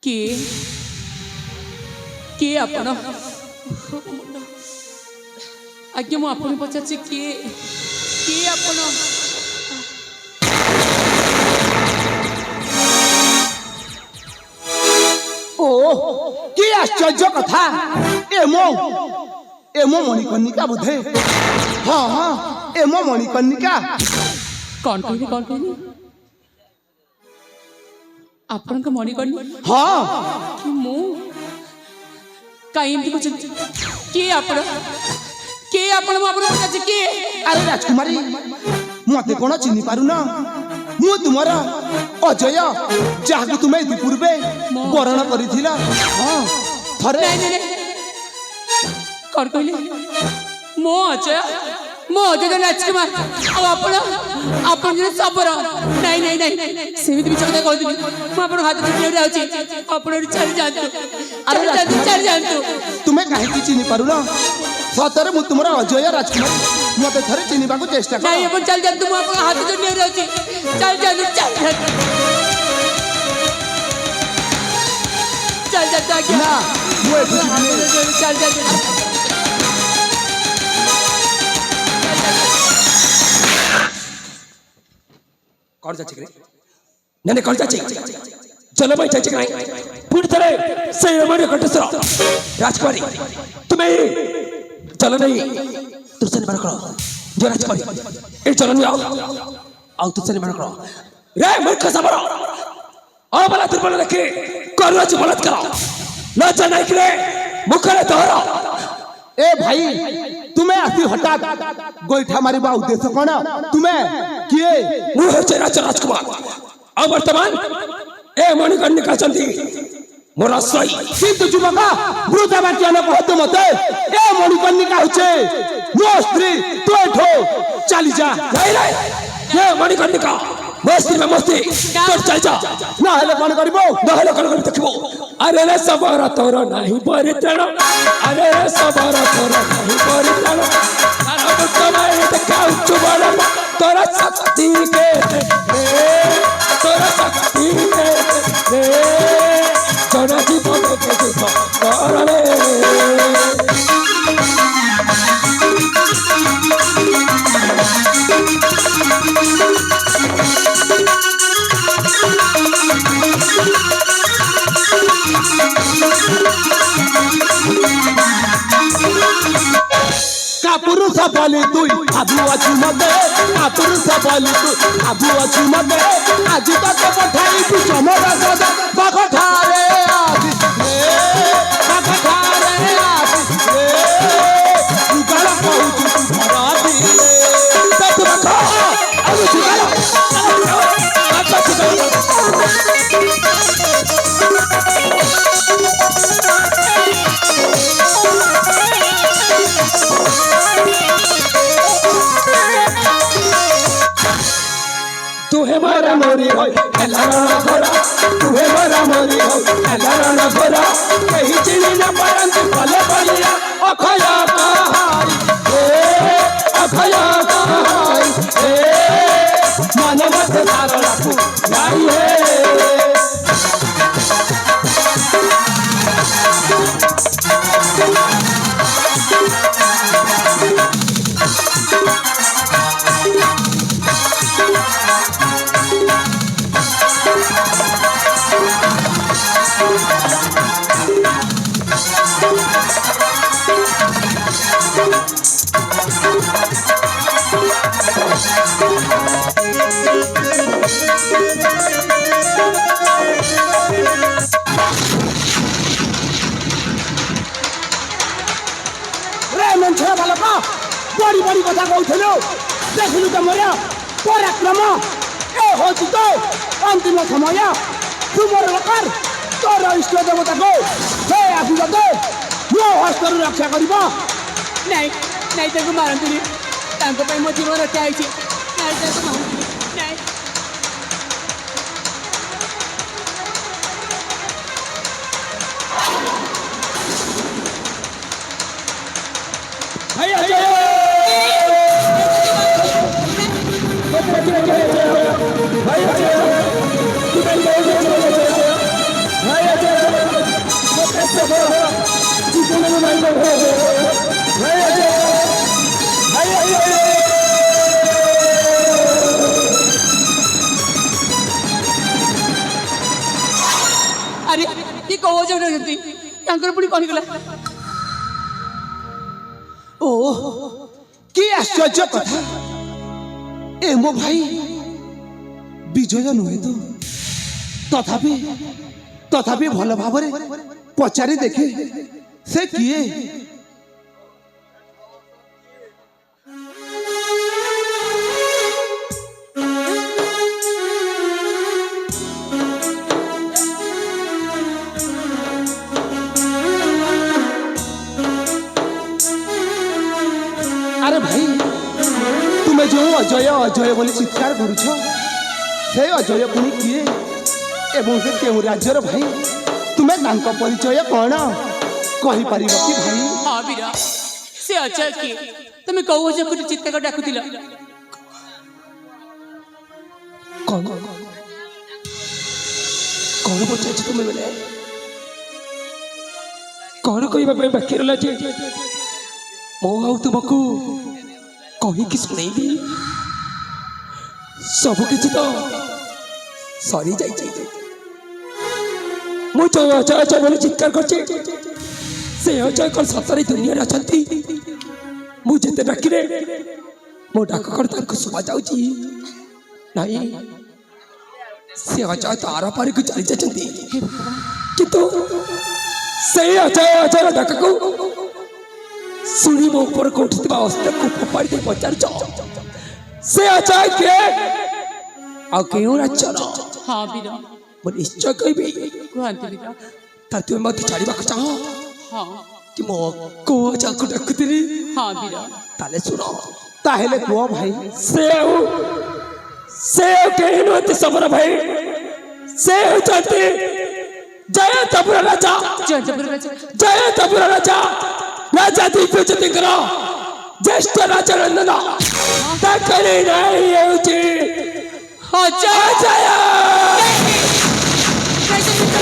କିଏ କିଏ ଆପଣ? ଆଜ୍ଞା ମୁଁ ଆପଣଙ୍କୁ ପଚାରୁଛି କିଏ କିଏ ଆପଣ? ଓ কি আশ্চর্য কথা এমো মণিকর্ণিকা বোধে হ্যাঁ হ্যাঁ এমো মণিকর্ণিকা କଣ କହିଲେ କଣ କହିଲେ? ଆପଣଙ୍କ ମଣିକର୍ଣ୍ଣି? হ্যাঁ କି ମୁଁ କାହିଁ ଏମିତି କହୁଛନ୍ତି? କିଏ ଆପଣ? କିଏ ଆପଣ? ମୁଁ ଆପଣଙ୍କୁ ପଚାରୁଛି କିଏ? আরে রাজকুমারী মতে কোন চিনি পারুন মু তোমার অজয় যাহাকে তুমি ইতিপূর্বে বরণ করিছিল হ্যাঁ থরে ନାଇଁ ନାଇଁ ନାଇଁ କଣ କହିଲେ? ମୋ ଅଜୟ ମୋ ଅଜୟ ରାଜକୁମାର ଆଉ ଆପଣ ଆପଣ ଜଣେ ଶବର। ନାଇଁ ନାଇଁ ନାଇଁ ସେମିତି ମିଛ କଥା କହିଦେବି। ମୁଁ ଆପଣଙ୍କ ହାତ ଧରି ଯାଉଛି ଆପଣ ଚାଲି ଯାଆନ୍ତୁ ଚାଲି ଯାଆନ୍ତୁ। তুমি কাহিকি চিনি পারুন সতরে মু তোমার অজয় রাজকুমারী মতে থরে চিনিবাকু চেষ্টা কর ନାଇଁ ଆପଣ ଚାଲି ଯାଆନ୍ତୁ। ମୁଁ ଆପଣଙ୍କ ହାତ ଧରି ଯାଉଛି ଚାଲି ଯାଆନ୍ତୁ ଚାଲି ଯାଆନ୍ତୁ ଆଜ୍ଞା। না মু এঠু ଯିବିନି ଚାଲି ଯାଆନ୍ତୁ। कौन सा चिकरे नहीं कौन सा चिक चलो भाई चिक नहीं पूरी तरह सही हमारे कटसरा राजकुमारी तुम्हें चलो नहीं तुझसे निवारण करो जो राजकुमारी ये चलो नहीं आओ तुझसे निवारण करो रे मूर्ख सबरो और बला तिरपल रखे करुणा से बलत करो लज्जा नहीं करे मुखरे तोहरा ए भाई तुम्हें आसी हठात गोईठा मारिबा उद्देश्य कोन तुम्हें किए वो है राजकुमार और वर्तमान ए मणिकर्णिका चंदी मोरा सही কিন্তু যুবকা বৃদ্ধাবাচ্যান কহতে মতে এ মণিকর্ণিকা হচ্ছে মো স্ত্রী তুই এঠো চালি যা नहीं नहीं ये मणिकर्णिका मस्ती में मस्ती तो चल जा না হলে কোন করিব नहले कल कर देखबो अरे रे सबरा तोर नहीं परित्रण अरे रे सबरा तोर नहीं परित्रण अरे तो तुम्हें देखाउ चुबड़ा तोरा शक्ति के तोरा शक्ति के तोरा जीवन के करे পুরুষ বলি তুই ভাবু আছু মতে পুরুষ বলি তুই ভাবু আছু মতে আজি তোকে পঠাইবি চমরা সদা বাঘঠারে আসিস রে বাঘঠারে আসিস রে উগাল কহুচু তু ধরা দিলে তত বাঘ আমি উগাল আচ্ছা উগাল तुहे मारा मोरी हो एलारा भरा तुहे मारा मोरी हो एलारा भरा कहीं चिनी न परंत फले बलिया अखया कहाई अखया कहाई मानव से सारा रखू नाई है बड़ी बड़ी कथा कहूलु देखलु तो मोर पराक्रम ए होची तो अंतिम समय तुमर लकार तोर इष्ट देवता को हे आसु दे मो हस्तर रक्षा करबो ନାଇଁ ନାଇଁ ତାଙ୍କୁ ମାରନ୍ତୁନି ତାଙ୍କ ପାଇଁ ମୋ ଜୀବନ ରକ୍ଷା ହେଇଛି। ନାଇଁ ତାଙ୍କୁ ମାରନ୍ତୁନି ନାଇଁ भाई अजय भाई अजय ଆରେ କି କହୁଛ ଯଦି ତାଙ୍କର ପୁଣି କଣ ହେଇଗଲା? ଓ କି ଆଶ୍ଚର୍ଯ୍ୟ କଥା! ଏ ମୋ ଭାଇ ବିଜୟ ନୁହେଁ ତ? ତଥାପି ଭଲ ଭାବରେ ପଚାରି ଦେଖେ ସେ କିଏ? আরে ভাই, তুমি যে অজয় অজয় বলে চিৎকার করছ, সেই অজয় পুনি কিয়ে এবং সে কেউ রাজ্যর ভাই? তুমি তাঙ্ক পরিচয় কଣ কহিপারিব কি ভাই? ହଁ ବୀର, ସେ ଅଜୟ କିଏ? ତମେ କହୁଛ ଗୋଟେ ଚିତ୍କାର ଡାକୁଥିଲ। କଣ କଣ ପଚାରୁଛ ତୁମେ ବେଲେ? କଣ କହିବା ପାଇଁ ବାକି ରହିଲା ଯେ ମୁଁ ଆଉ ତୁମକୁ କହିକି ଶୁଣେଇବି? ସବୁ କିଛି ତ ସରି ଯାଇଛି। ମୁଁ ଯୋଉ ଅଜୟ ଅଜୟ ବୋଲି ଚିତ୍କାର କରୁଛି ସେ ଅଜୟ କଣ ସତରେ ଦୁନିଆରେ ଅଛନ୍ତି? ମୁଁ ଯେତେ ଡାକିଲେ ମୋ ଡାକ କଣ ତାଙ୍କୁ ଶୁଭା ଯାଉଛି? ନାଇଁ, ସେ ଅଜୟ ତ ଆର ପାରିକୁ ଚାଲି ଯାଇଛନ୍ତି। କିନ୍ତୁ ସେଇ ଅଜୟ ଅଜୟର ଡାକକୁ ଶୁଣି ମୋ ଉପରକୁ ଉଠିଥିବା ଅସ୍ତ୍ରକୁ ଫୋପାଡ଼ି ଦେଇ ପଚାରୁଛ ସେ ଅଜୟ କିଏ ଆଉ କେଉଁ ରାଜ୍ୟର? ହଁ ବୀର, ମୁଁ ନିଶ୍ଚୟ କହିବି। କୁହନ୍ତୁ ବୀର। ତା ତୁମେ ମୋତେ ଛାଡ଼ିବାକୁ ଚାହଁ ହଁ କି ମୋ କୋଉ ଅଜାକୁ ଡାକୁଥିଲି? ହଁ ବୀର। ତାହେଲେ ଶୁଣ, ତାହେଲେ କୁହ ଭାଇ। ସେ ଆଉ କେହି ନୁହନ୍ତି ସମର ଭାଇ। ସେ ହେଉଛନ୍ତି ଜୟନ୍ତପୁର ରାଜା। ଜୟନ୍ତପୁର ରାଜା। ଜୟନ୍ତପୁର ରାଜା ରାଜା ଦିବ୍ୟଜ୍ୟୋତିଙ୍କର ଜ୍ୟେଷ୍ଠ ରାଜା ନନ୍ଦନ। ତାଙ୍କରି ନାଁ ହେଉଛି ଅଜୟ।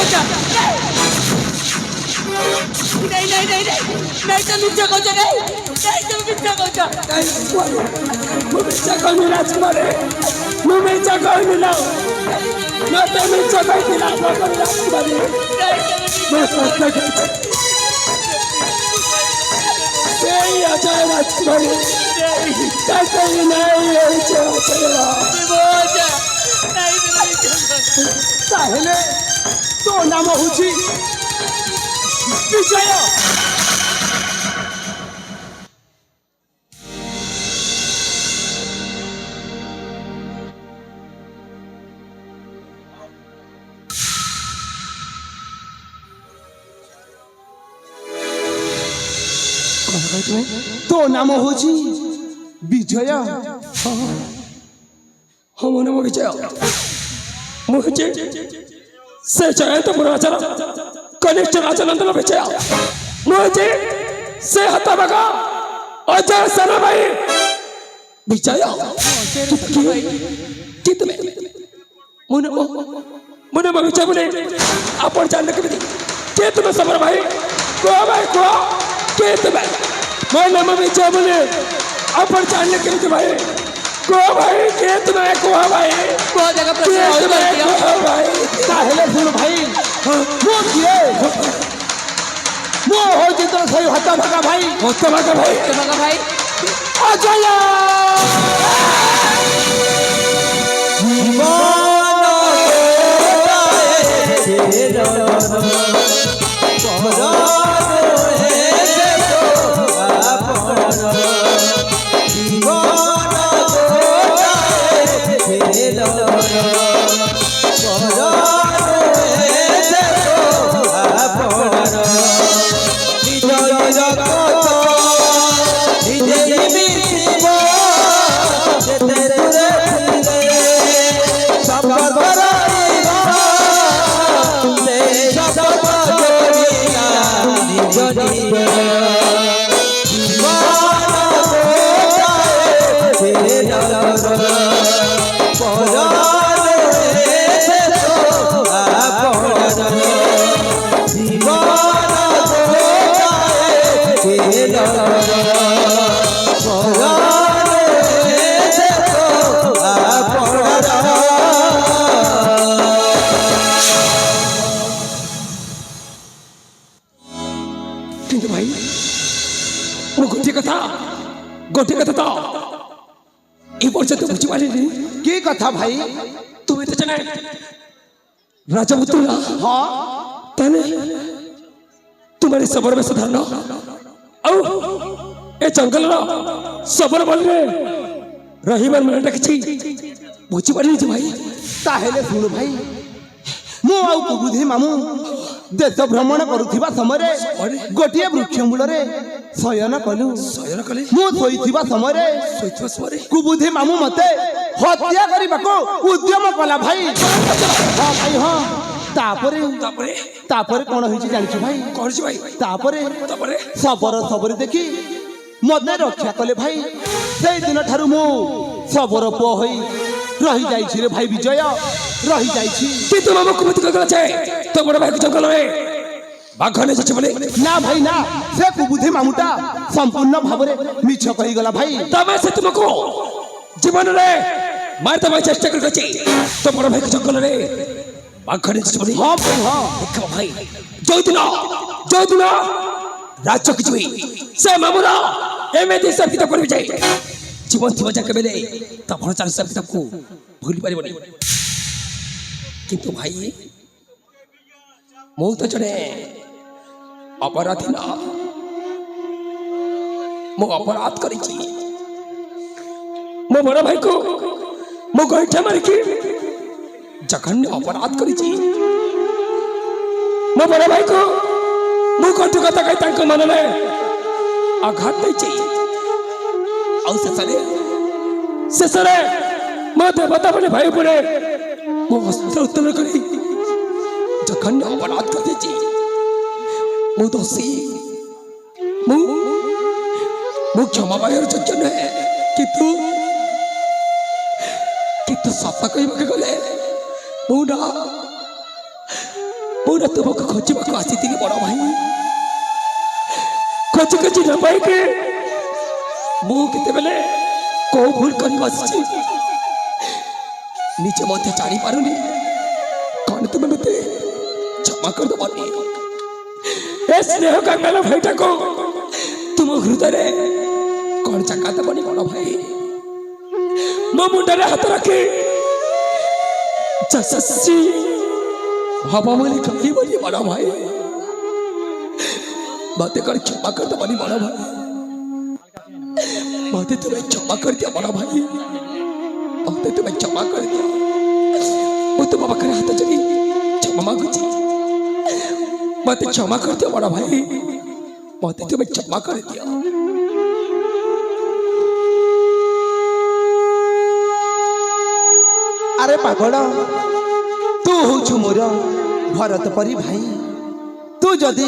ଅଜୟ। नहीं नहीं नहीं नहीं नहीं तो मिथ्या कहता नहीं नहीं तो मिथ्या कहता ମୁଁ ମିଛ କହିନି ରାଜକୁମାରୀ, ମୁଁ ମିଛ କହିନି ନା, ମତେ ମିଛ କହିଥିଲା ରାଜକୁମାରୀ। ମୁଁ ସତ୍ୟ କହିଛି। ସେଇ ଅଜୟ ରାଜକୁମାରୀ, ତାଙ୍କରି ନାଁ ହେଉଛି ଅଜୟ। ତାହେଲେ ତୋ ନାମ ହଉଛି ବିଜୟ। ତୋ ନାମ ହଉଛି ବିଜୟ। ହଁ, ମୋ ନାମ ବିଜୟ। ମୁଁ ହେଉଛି ସେ ଜୟନ୍ତପୁର ରାଜାର କନିଷ୍ଠ ରାଜନନ୍ଦନ ବିଜୟ। ମୁଁ ହେଉଛି ସେ ହତଭାଗ ଅଜୟ ସେନ ଭାଇ ବିଜୟ। କି ତୁମେ ମୋ ନାମ ବିଜୟ ବୋଲି ଆପଣ ଜାଣିଲେ କେମିତି? କିଏ ତୁମେ ସମର ଭାଇ? କୁହ ଭାଇ, କୁହ କିଏ ତୁମେ? ମୋ ନାମ ବିଜୟ ବୋଲି ଆପଣ ଜାଣିଲେ କେମିତି ଭାଇ? କୁହ ଭାଇ, କିଏ ତୁମେ? କୁହ ଭାଇ, बहुत जगह प्रश्न କିଏ और ତୁମେ? कर दिया। କୁହ ଭାଇ। ତାହେଲେ ଶୁଣ ଭାଇ, ମୁଁ କିଏ? ମୁଁ ହଉଛି ତୋର ସେଇ ହତଭାଗା ଭାଇ ହତଭାଗ ଭାଇ तुम्हारा भाई ଅଜୟ। এই পর্যন্ত বুঝি পারিনি কি কথা ভাই? তুমি তো জানে রাজপুত্র না হ্যাঁ তাহলে তোমার এই সবর বেশ ধারণ ଆଉ ଏ ଜଙ୍ଗଲର ସବର ବନରେ ରହିବାର ମନଟା କିଛି ବୁଝିପାରିନି ଯେ ଭାଇ। ତାହେଲେ ଶୁଣୁ ଭାଇ, ମୁଁ ଆଉ କୁବୁଧି ମାମୁଁ ଦେଶ ଭ୍ରମଣ କରୁଥିବା ସମୟରେ ଗୋଟିଏ ବୃକ୍ଷ ମୂଳରେ ଶୟନ କଲୁ। ଶୟନ କଲେ ମୁଁ ଶୋଇଥିବା ସମୟରେ ଶୋଇଥିବା ସମୟରେ କୁବୁଧି ମାମୁଁ ମତେ ହତ୍ୟା କରିବାକୁ ଉଦ୍ୟମ କଲା ଭାଇ। ହଁ ଭାଇ ହଁ। ତାପରେ ତାପରେ ତାପରେ କଣ ହେଇଛି ଜାଣିଛୁ ଭାଇ? କରିଛି ଭାଇ। ତାପରେ ତାପରେ ଶବର ଦେଖି ମତେ ରକ୍ଷା କଲେ ଭାଇ। ସେଇଦିନ ଠାରୁ ମୁଁ ଶବର ପୁଅ ହୋଇ ରହିଯାଇଛି ରେ ଭାଇ ବିଜୟ, ରହିଯାଇଛି। କିନ୍ତୁ ମାମା କୁମତି କହିଗଲା ଯେ ତୋ ବଡ଼ ଭାଇକୁ ଜଙ୍ଗଲରେ ବାଘ ନେଇଯାଇଛି ବୋଲି। ନା ଭାଇ ନା, ସେ କୁବୁଧି ମାମୁଁଟା ସମ୍ପୂର୍ଣ୍ଣ ଭାବରେ ମିଛ କହିଗଲା ଭାଇ। ତମେ ସେ ତୁମକୁ ଜୀବନରେ ମାରିଦେବା ପାଇଁ ଚେଷ୍ଟା କରିଛି ତୋ ବଡ଼ ଭାଇକୁ ଜଙ୍ଗଲରେ ବାଘ ନେଇଯାଇଛି ବୋଲି। ହଁ ଭାଇ ହଁ। ଦେଖ ଭାଇ, ଯୋଉଦିନ ରାଜ୍ୟକୁ ଯିବି ସେ ମାମୁର ଏମିତି ହିସାବ କିତାବ କରିବି ଯେ ଜୀବନ ଥିବ ଯାକେ ବେଲେ ତା ଭରସାର ହିସାବ କିତାବକୁ ଭୁଲି ପାରିବନି। କିନ୍ତୁ ଭାଇ ମୁଁ ତ ଜଣେ ଅପରାଧୀ ନା, ମୁଁ ଅପରାଧ କରିଛି। ମୋ ବଡ଼ ଭାଇକୁ ମୁଁ ଗୋଇଠା ମାରିକି ଜଘନ୍ୟ ଅପରାଧ କରିଛି। ମୋ ବଡ଼ ଭାଇକୁ ମୁଁ କଟୁ କଥା କହି ତାଙ୍କ ମନରେ ଆଘାତ ଦେଇଛି। ଆଉ ଶେଷରେ ମୋ ଦେବତା ବୋଲି ଭାଇ ଉପରେ ମୁଁ ଅସ୍ତ୍ର ଉତ୍ତୋଳନ କରି ଜଘନ୍ୟ ଅପରାଧ କରିଦେଇଛି। ମୁଁ ଦୋଷୀ, ମୁଁ କ୍ଷମା ପାଇବାର ଯୋଗ୍ୟ ନୁହେଁ। କିନ୍ତୁ ସତ କହିବାକୁ ଗଲେ ମୁଁ ନା ତୁମକୁ ଖୋଜିବାକୁ ଆସିଥିଲି ବଡ଼ ଭାଇ। ଖୋଜି ନ ପାଇକି ମୁଁ କେତେବେଳେ କୋଉ ଭୁଲ କରି ବସିଛି ନିଜେ ମଧ୍ୟ ଜାଣିପାରୁନି। କଣ ତୁମେ ମତେ କ୍ଷମା କରିଦେବନି? ଏ ସ୍ନେହ କାଙ୍ଗାଳ ଭାଇଟାକୁ ତୁମ ହୃଦୟରେ କଣ ଜାଗା ଦେବନି ବଡ଼ ଭାଇ? ମୋ ମୁଣ୍ଡରେ ହାତ ରଖି ଯଶସ୍ୱୀ ହବ ବୋଲି କହିବନି ବଡ଼ ଭାଇ? ମତେ କଣ କ୍ଷମା କରିଦେବନି ବଡ଼ ଭାଇ? ମତେ ତୁମେ କ୍ଷମା କରିଦିଅ ବଡ଼ ଭାଇ, ମତେ ତୁମେ କ୍ଷମା କରିଦିଅ। ମୁଁ ତୁମ ପାଖରେ ହାତ ଯୋଡ଼ି କ୍ଷମା ମାଗୁଛି, ମତେ କ୍ଷମା କରିଦିଅ ବଡ଼ ଭାଇ, ମତେ ତୁମେ କ୍ଷମା କରିଦିଅ। ଆରେ ପାଗଳ, ତୁ ହଉଛୁ ମୋର ଭରତ ପରି ଭାଇ। ତୁ ଯଦି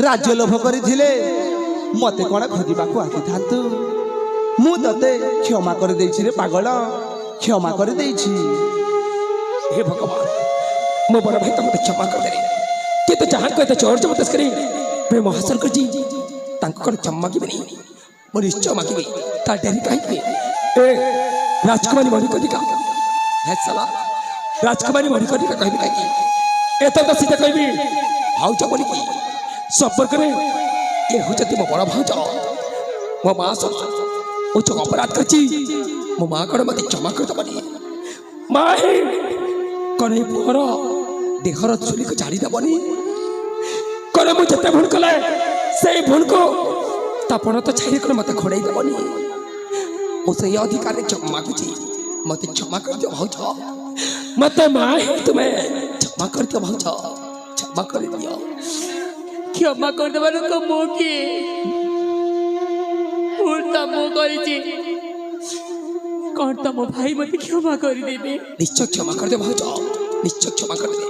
ରାଜ୍ୟ ଲୋଭ କରିଥିଲେ ମତେ କଣ ଖୋଜିବାକୁ ଆସିଥାନ୍ତୁ? ମୁଁ ତତେ କ୍ଷମା କରିଦେଇଛି ରେ ପାଗଳ, କ୍ଷମା କରିଦେଇଛି। हे भगवान, ମୋ ବଡ଼ ଭାଇ ତ ମୋତେ କ୍ଷମା କରିଦେଲେ, କିନ୍ତୁ ଯାହାଙ୍କୁ ଏତେ ଜୋର ଜବରଦସ୍ତ କରି ପ୍ରେମ ହାସଲ କରିଛି ତାଙ୍କୁ କ'ଣ କ୍ଷମା ମାଗିବେନି? ମୁଁ ନିଶ୍ଚୟ ମାଗିବି। ତା ଡେରି କାହିଁକି? ଏ ରାଜକୁମାରୀ ମଣିକର୍ଣ୍ଣିକା, ହେ ସାଲା ରାଜକୁମାରୀ ମଣିକର୍ଣ୍ଣିକା କହିବି କାହିଁକି? ଏତେ ତ ସିଧା କହିବି ଭାଉଜ ବୋଲିକି। ସମ୍ପର୍କରେ ଏ ହେଉଛନ୍ତି ମୋ ବଡ଼ ଭାଉଜ। ମୋ ମା ମୁଁ ଯେଉଁ ଅପରାଧ କରିଛି ମୋ ମା କ'ଣ ମୋତେ କ୍ଷମା କରିଦେବନି? ମା ହିଁ କ'ଣ ଏଇ ପୁଅର ଦେହର ଚୁଲିକୁ ଛାଡ଼ିଦେବନି? କ'ଣ ମୁଁ ଯେତେ ଭୁଲ କଲେ ସେଇ ଭୁଲକୁ ତା ପଣ ତ ଛାଇ କ'ଣ ମୋତେ ଘୋଡ଼େଇ ଦେବନି? ମୁଁ ସେଇ ଅଧିକାରରେ କ୍ଷମା ମାଗୁଛି, ମୋତେ କ୍ଷମା କରିଦିଅ ଭାଉଜ। ମୋତେ ମା ହିଁ ତୁମେ କ୍ଷମା କରିଦିଅ ଭାଉଜ, କ୍ଷମା କରିଦିଅ। କ୍ଷମା କରିଦେବା ଲୋକ ମୁଁ କିଏ? ଭୁଲ ତ ମୁଁ କରିଛି, କଣ ତମ ଭାଇ ମତେ କ୍ଷମା କରିଦେବେ? ନିଶ୍ଚୟ କ୍ଷମା କରିଦେବ ଭାଉଜ, ନିଶ୍ଚୟ କ୍ଷମା କରିଦେବେ।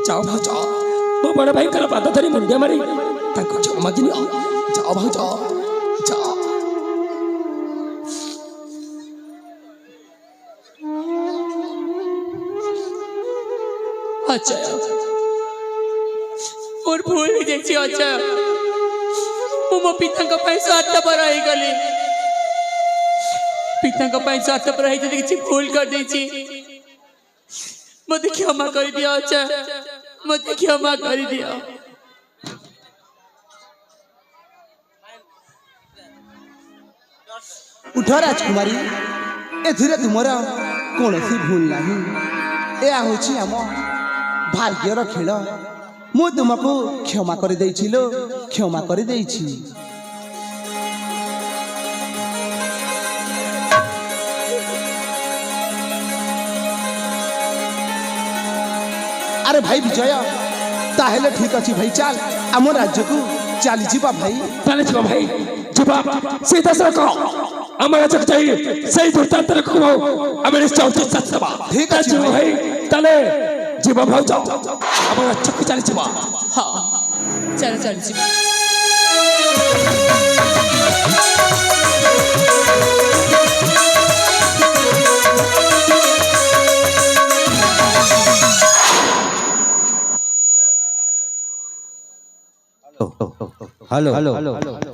ଯାଅ ଭାଉଜ, ମୋ ବଡ଼ ଭାଇଙ୍କର ପାଦ ଧରି ମୁଣ୍ଡିଆ ମାରି ତାଙ୍କୁ କ୍ଷମା ମାଗି ନିଅ। ଯାଅ ଭାଉଜ, ଯାଅ। ଆଚ୍ଛା, ମୋର ଭୁଲ ହେଇଯାଇଛି। ଆଚ୍ଛା, ମୁଁ ମୋ ପିତାଙ୍କ ପାଇଁ ସ୍ୱାର୍ଥପର ହେଇଗଲି। ପିତାଙ୍କ ପାଇଁ ସ୍ୱାର୍ଥପର ହେଇ ଯଦି କିଛି ଭୁଲ କରିଦେଇଛି ମତେ କ୍ଷମା କରିଦିଅ। ଆଚ୍ଛା, ମତେ କ୍ଷମା କରିଦିଅ। ଉଠ ରାଜକୁମାରୀ, ଏଥିରେ ତୁମର କୌଣସି ଭୁଲ ନାହିଁ। ଏହା ହେଉଛି ଆମ ଭାଗ୍ୟର ଖେଳ। ମୁଁ ତୁମକୁ କ୍ଷମା କରିଦେଇଛି ଲୋ, କ୍ଷମା କରିଦେଇଛି। আরে ভাই বিজয়, তাহলে ঠিক আছে ভাই, চাল ଆମ ରାଜ୍ୟକୁ ଚାଲିଯିବା ଭାଇ। তাহলে ଯିବା ଭାଇ, ଯିବା ସେଇ ଦେଶରେ କହ ଆମ ରାଜ୍ୟକୁ ଯାଇ ସେଇ ଦୁର୍ଦ୍ଦାନ୍ତକୁ ଆମେ ନିଶ୍ଚୟ ଉଚିତ ଦେବା। ଠିକ ଅଛି ଯିବା ଭାଇ। ଭାଇ, ତାହେଲେ ଯିବା ଭାଉଜ, ଆମ ରାଜ୍ୟକୁ ଚାଲିଯିବା। ହଁ ଚାଲ ଚାଲିଛି। Hello hello hello